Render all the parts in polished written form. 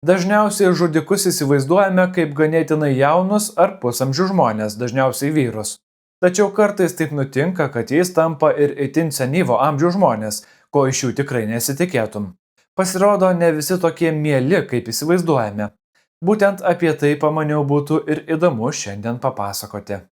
Dažniausiai žudikus įsivaizduojame kaip ganėtinai jaunus ar pusamžių žmonės, dažniausiai vyrus. Tačiau kartais taip nutinka, kad jais tampa ir itin senyvo amžiaus žmonės, ko iš jų tikrai nesitikėtum. Pasirodo, ne visi tokie mieli, kaip įsivaizduojame. Būtent apie tai pamaniau būtų ir įdomu šiandien papasakoti.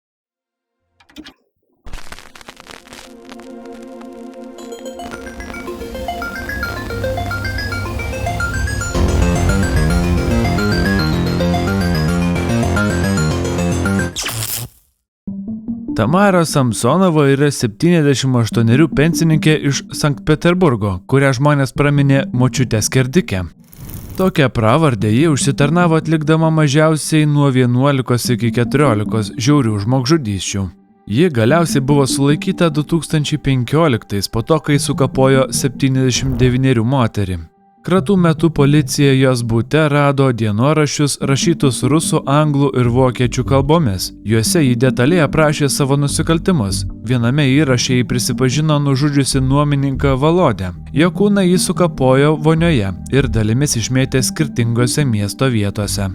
Tamara Samsonova yra 78 pensininkė iš Sankt Peterburgo, kurią žmonės praminė močiutė skerdikė. Tokią pravardę ji užsitarnavo atlikdama mažiausiai nuo 11 iki 14 žiaurių žmogžudysčių. Ji galiausiai buvo sulaikyta 2015 po to, kai sukapojo 79 moterį. Kratų metu policija jos bute rado dienoraščius rašytus rusų, anglų ir vokiečių kalbomis. Juose ji detaliai aprašė savo nusikaltimus. Viename įraše ji prisipažino nužudžiusi nuomininką Valodę. Jo kūną ji sukapojo vonioje ir dalimis išmėtė skirtingose miesto vietose.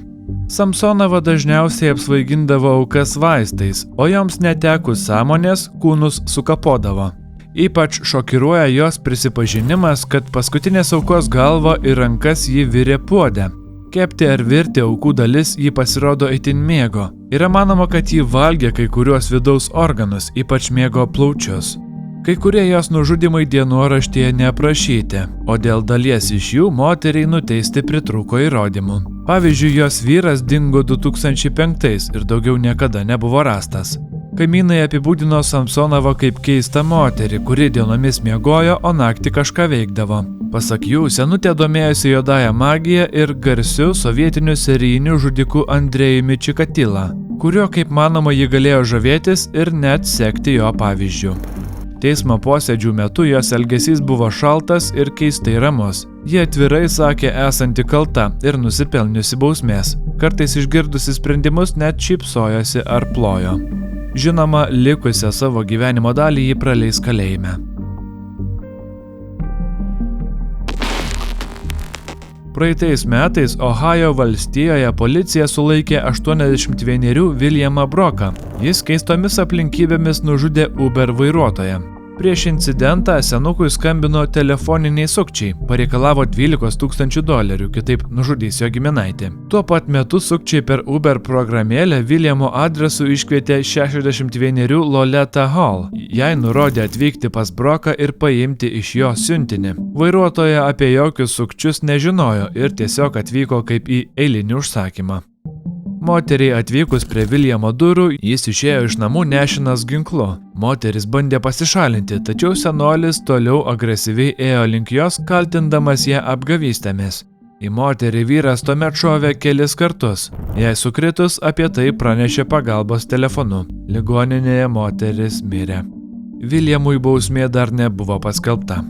Samsonova dažniausiai apsvaigindavo aukas vaistais, o joms netekus sąmonės kūnus sukapodavo. Ypač šokiruoja jos prisipažinimas, kad paskutinės aukos galvą ir rankas ji virė puode. Kepti ar virti aukų dalis ji pasirodo itin mėgo. Yra manoma, kad ji valgė kai kuriuos vidaus organus, ypač mėgo plaučius. Kai kurie jos nužudimai dienoraštyje neaprašyti, o dėl dalies iš jų moteriai nuteisti pritrūko įrodymų. Pavyzdžiui, jos vyras dingo 2005 ir daugiau niekada nebuvo rastas. Kaimynai apibūdino Samsonovą kaip keistą moterį, kuri dienomis miegojo, o naktį kažką veikdavo. Pasak jų, senutė domėjosi juodąją magiją ir garsiu sovietiniu serijiniu žudiku Andrejumi Čikatila, kurio, kaip manoma, ji galėjo žavėtis ir net sekti jo pavyzdžiu. Teismo posėdžių metu jos elgesys buvo šaltas ir keistai ramus. Ji atvirai sakė esanti kalta ir nusipelniusi bausmės. Kartais išgirdusi sprendimus net šypsojosi ar plojo. Žinoma, likusią savo gyvenimo dalį ji praleis kalėjime. Praeitais metais Ohajo valstijoje policija sulaikė 81 Williamą Broką. Jis keistomis aplinkybėmis nužudė Uber vairuotoją. Prieš incidentą senukui skambino telefoniniai sukčiai, pareikalavo $12 000, kitaip nužudys jo giminaitį. Tuo pat metu sukčiai per Uber programėlę Williamo adresu iškvietė 61 Loleta Hall. Jai nurodė atvykti pas Broką ir paimti iš jo siuntinį. Vairuotoja apie jokius sukčius nežinojo ir tiesiog atvyko kaip į eilinį užsakymą. Moteriai atvykus prie Williamo durų, jis išėjo iš namų nešinas ginklu. Moteris bandė pasišalinti, tačiau senolis toliau agresyviai ėjo link jos, kaltindamas ją apgavystėmis. Į moterį vyras tuomet šovė kelis kartus. Jai sukritus, apie tai pranešė pagalbos telefonu. Ligoninėje moteris mirė. Williamui bausmė dar nebuvo paskelbta.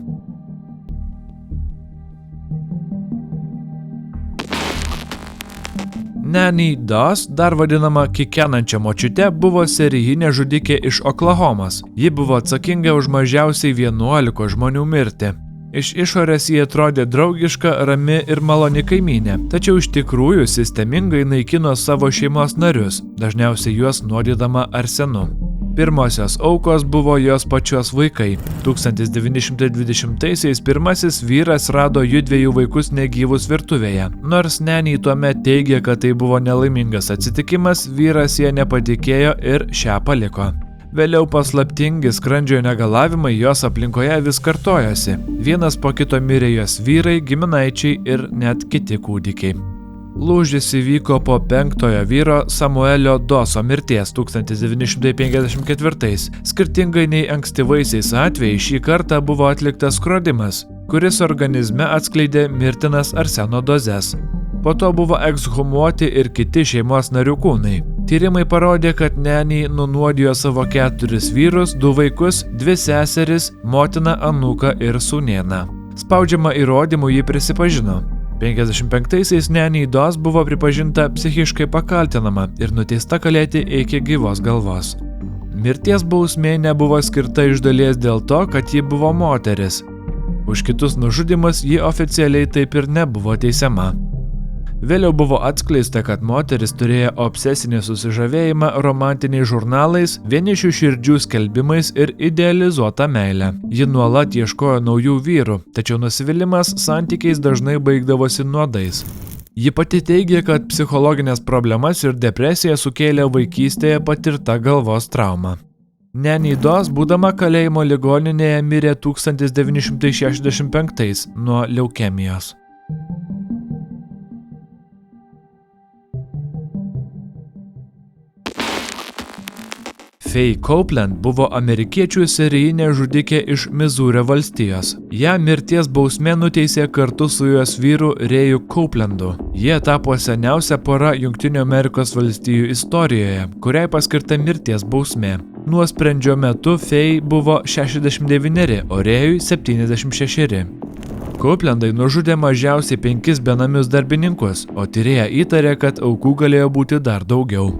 Nanny Doss, dar vadinama kikenančia močiute, buvo serijinė žudikė iš Oklahomos. Ji buvo atsakinga už mažiausiai 11 žmonių mirtį. Iš išorės ji atrodė draugiška, rami ir maloni kaimynė, tačiau iš tikrųjų sistemingai naikino savo šeimos narius, dažniausiai juos nuodydama arsenu. Pirmosios aukos buvo jos pačios vaikai. 1920-aisiais pirmasis vyras rado jųdviejų vaikus negyvus virtuvėje. Nors Nanny tuomet teigė, kad tai buvo nelaimingas atsitikimas, vyras jie nepatikėjo ir šią paliko. Vėliau paslaptingi skrandžio negalavimai jos aplinkoje vis kartojosi. Vienas po kito mirė jos vyrai, giminaičiai ir net kiti kūdikiai. Lūžis įvyko po 5-ojo vyro Samuelio Dosso mirties 1954. Skirtingai nei ankstyvaisiais atvejais šį kartą buvo atliktas skrodimas, kuris organizme atskleidė mirtinas arseno dozes. Po to buvo ekshumuoti ir kiti šeimos narių kūnai. Tyrimai parodė, kad Nanny nunuodijo savo 4 vyrus, 2 vaikus, 2 seseris, motiną, anūką ir sūnėną. Spaudžiama įrodymų ji prisipažino. 55-aisiais Nanny Doss buvo pripažinta psichiškai pakaltinama ir nuteista kalėti iki gyvos galvos. Mirties bausmė nebuvo skirta iš dalies dėl to, kad ji buvo moteris. Už kitus nužudymus ji oficialiai taip ir nebuvo teisiama. Vėliau buvo atskleista, kad moteris turėjo obsesinį susižavėjimą romantiniais žurnalais, vienišių širdžių skelbimais ir idealizuotą meilę. Ji nuolat ieškojo naujų vyrų, tačiau nusivylimas santykiais dažnai baigdavosi nuodais. Ji pati teigė, kad psichologinės problemas ir depresiją sukėlė vaikystėje patirta galvos trauma. Nanny Doss, būdama kalėjimo ligoninėje, mirė 1965 nuo leukemijos. Faye Copeland buvo amerikiečių serijinė žudikė iš Misūrio valstijos. Ją mirties bausmė nuteisė kartu su jos vyru Rėju Copelandu. Jie tapo seniausia pora Jungtinių Amerikos valstijų istorijoje, kuriai paskirta mirties bausmė. Nuosprendžio metu Faye buvo 69, o Rėjui 76. Copelandai nužudė mažiausiai 5 benamius darbininkus, o tyrėja įtarė, kad aukų galėjo būti dar daugiau.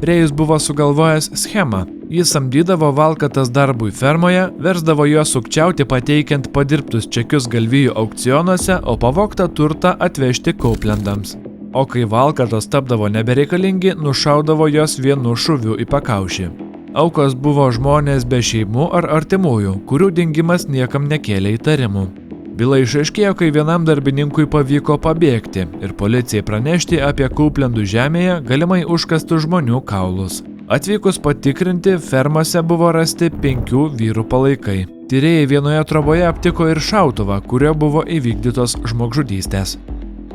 Rėjus buvo sugalvojęs schemą. Jis samdydavo valkatas darbui fermoje, versdavo juos sukčiauti pateikiant padirbtus čekius galvijų aukcionuose, o pavogtą turtą atvežti Copelandams. O kai valkatos tapdavo nebereikalingi, nušaudavo jos vienu šūviu į pakaušį. Aukos buvo žmonės be šeimų ar artimųjų, kurių dingimas niekam nekėlė įtarimų. Byla išaiškėjo, kai vienam darbininkui pavyko pabėgti ir policijai pranešti apie Copelandų žemėje galimai užkastų žmonių kaulus. Atvykus patikrinti, fermose buvo rasti 5 vyrų palaikai. Tyrėjai vienoje troboje aptiko ir šautuvą, kurio buvo įvykdytos žmogžudystės.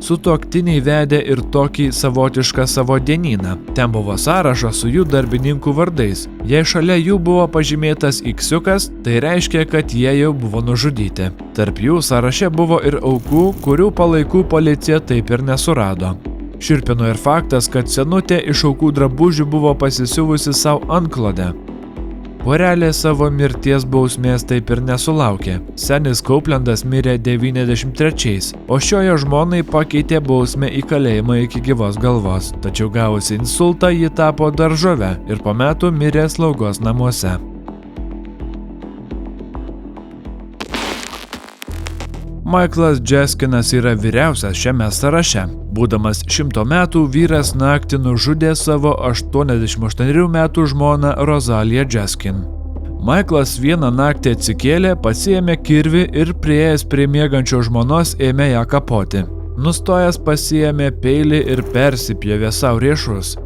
Sutuoktiniai vedė ir tokį savotišką savo dienyną. Ten buvo sąrašas su jų darbininkų vardais. Jei šalia jų buvo pažymėtas X-iukas, tai reiškia, kad jie jau buvo nužudyti. Tarp jų sąraše buvo ir aukų, kurių palaikų policija taip ir nesurado. Šiurpino ir faktas, kad senutė iš aukų drabužių buvo pasisiuvusi savo antklodę. Porelė savo mirties bausmės taip ir nesulaukė. Senis Copelandas mirė 93, o šiojo žmonai pakeitė bausmę į kalėjimą iki gyvos galvos. Tačiau gavusi insultą ji tapo daržove ir po metų mirė slaugos namuose. Michaelas Jeskinas yra vyriausias šiame sąraše. Būdamas 100 metų, vyras naktį nužudė savo 88 metų žmoną Rozaliją Jeskin. Michaelas vieną naktį atsikėlė, pasiėmė kirvį ir priėjęs prie miegančio žmonos ėmė ją kapoti. Nustojęs pasiėmė peilį ir persipjovė savo riešus.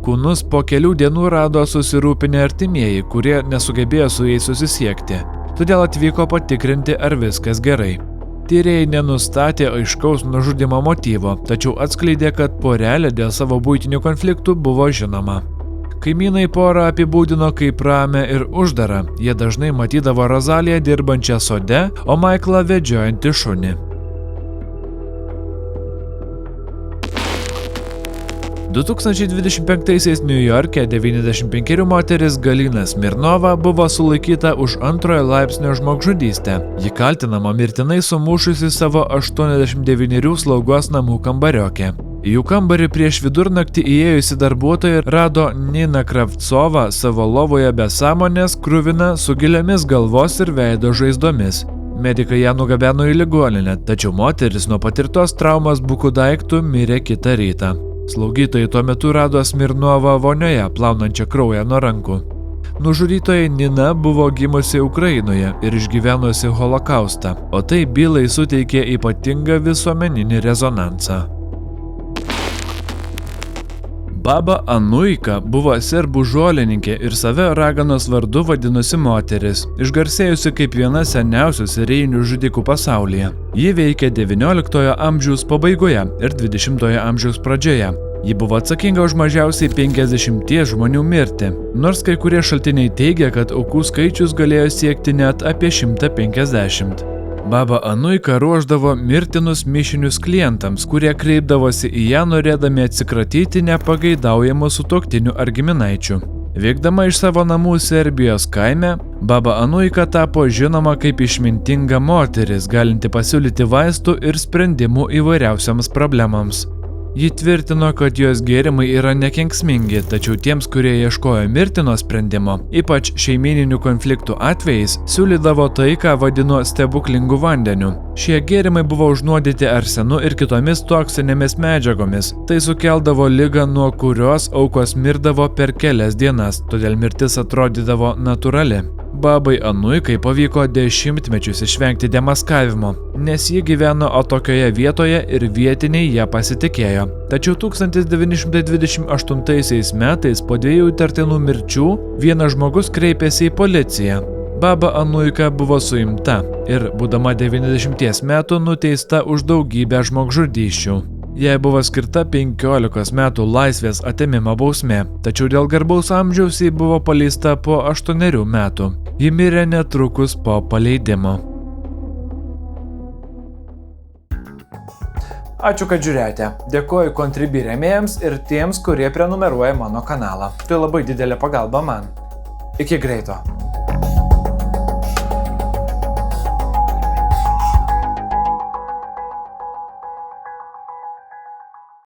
Kūnus po kelių dienų rado susirūpinę artimieji, kurie nesugebėjo su jais susisiekti. Todėl atvyko patikrinti, ar viskas gerai. Tyrėjai nenustatė aiškaus nužudimo motyvo, tačiau atskleidė, kad porelė dėl savo buitinių konfliktų buvo žinoma. Kaimynai porą apibūdino kaip ramią ir uždarą. Jie dažnai matydavo Rozaliją dirbančią sode, o Michaelą vedžiojantį šunį. 2025 Niujorke 95 moteris Galina Smirnova buvo sulaikyta už antrojo laipsnio žmogžudystę. Ji kaltinama mirtinai sumušusi savo 89 slaugos namų kambariokę. Į jų kambarį prieš vidurnaktį įėjusi darbuotoja rado Nina Kravcovą savo lovoje be sąmonės, kruvina su giliomis galvos ir veido žaizdomis. Medikai ją nugabeno į ligoninę, tačiau moteris nuo patirtos traumos buku daiktų mirė kitą rytą. Slaugytojai tuo metu rado Smirnovą vonioje, plaunančią kraują nuo rankų. Nužudytoji Nina buvo gimusi Ukrainoje ir išgyvenusi holokaustą, o tai bylai suteikė ypatingą visuomeninį rezonansą. Baba Anuika buvo serbų žolininkė ir save raganos vardu vadinusi moteris, išgarsėjusi kaip viena seniausių serijinių žudikų pasaulyje. Ji veikė XIX amžiaus pabaigoje ir XX amžiaus pradžioje. Ji buvo atsakinga už mažiausiai 50 žmonių mirtį, nors kai kurie šaltiniai teigia, kad aukų skaičius galėjo siekti net apie 150. Baba Anuika ruošdavo mirtinus mišinius klientams, kurie kreipdavosi į ją norėdami atsikratyti nepageidaujamų sutuoktinių ar giminaičių. Vykdama iš savo namų Serbijos kaime, Baba Anuika tapo žinoma kaip išmintinga moteris, galinti pasiūlyti vaistų ir sprendimų įvairiausiams problemams. Ji tvirtino, kad jos gėrimai yra nekenksmingi, tačiau tiems, kurie ieškojo mirtino sprendimo, ypač šeimininių konfliktų atvejais, siūlydavo tai, ką vadino stebuklingu vandeniu. Šie gėrimai buvo užnuodyti arsenu ir kitomis toksinėmis medžiagomis. Tai sukeldavo ligą, nuo kurios aukos mirdavo per kelias dienas, todėl mirtis atrodydavo natūrali. Babai Anuikai pavyko dešimtmečius išvengti demaskavimo, nes ji gyveno atokioje vietoje ir vietiniai ją pasitikėjo. Tačiau 1928 metais po 2 įtartinų mirčių vienas žmogus kreipėsi į policiją. Baba Anuika buvo suimta ir, būdama 90 metų, nuteista už daugybę žmogžudysčių. Jai buvo skirta 15 metų laisvės atėmimo bausmė, tačiau dėl garbaus amžiaus ji buvo paleista po 8 metų. Ji mirė netrukus po paleidimo. Ačiū, kad žiūrėjote. Dėkoju Contribui rėmėjams ir tiems, kurie prenumeruoja mano kanalą. Tai labai didelė pagalba man. Iki greito.